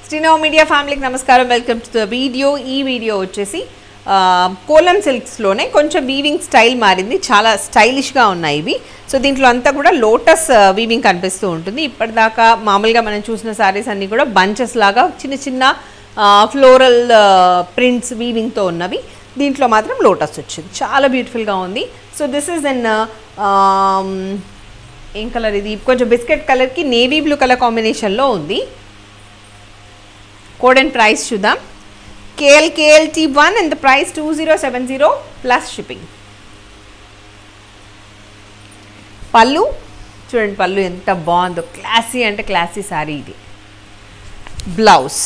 Stino Media family ki namaskaram, welcome to the video. Ee video vachesi kolam silks lone koncham weaving style marindi, chala stylish ga unnayi ivi. So dintlo anta kuda lotus weaving kanipistu untundi. Ippadidaka maamuluga manam chusina sarees anni kuda bunches laga chinna chinna floral prints weaving tho unnavi. Dintlo matram lotus vachindi, chala beautiful ga undi. So this is in ఏం colour ఇది, కొంచెం biscuit colour కి navy blue colour combination లో ఉంది. Code and price చూద్దాం. KLT1 and the price 2070 plus shipping. పల్లు చూడండి, పల్లు ఎంత బాగుందో, క్లాసీ అంటే క్లాసీ సారీ ఇది. బ్లౌజ్,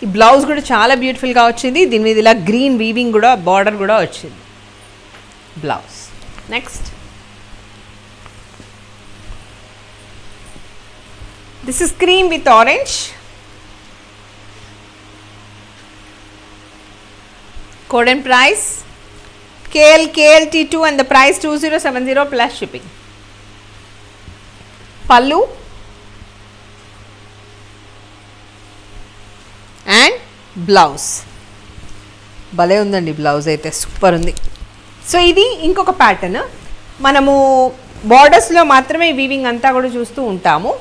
ఈ బ్లౌజ్ కూడా చాలా బ్యూటిఫుల్ గా వచ్చింది. దీని మీద ఇలా గ్రీన్ వీవింగ్ కూడా బార్డర్ కూడా వచ్చింది. Blouse next, this is cream with orange. Code and price KLT2 and the price 2070 plus shipping. Pallu and blouse. భలే ఉందండి, బ్లౌజ్ అయితే సూపర్ ఉంది. సో ఇది ఇంకొక ప్యాటర్న్, మనము బార్డర్స్లో మాత్రమే వీవింగ్ అంతా కూడా చూస్తూ ఉంటాము.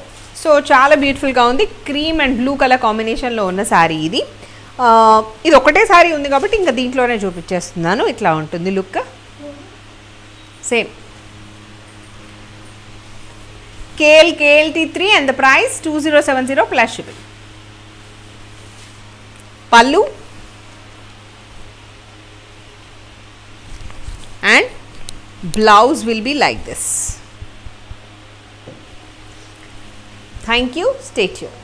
సో చాలా బ్యూటిఫుల్గా ఉంది. క్రీమ్ అండ్ బ్లూ కలర్ కాంబినేషన్లో ఉన్న శారీ ఇది. ఇది ఒకటే శారీ ఉంది కాబట్టి ఇంకా దీంట్లోనే చూపించేస్తున్నాను. ఇట్లా ఉంటుంది look, same. KLT3 and the price 2070 plus shipping. Pallu and blouse will be like this. Thank you. Stay tuned.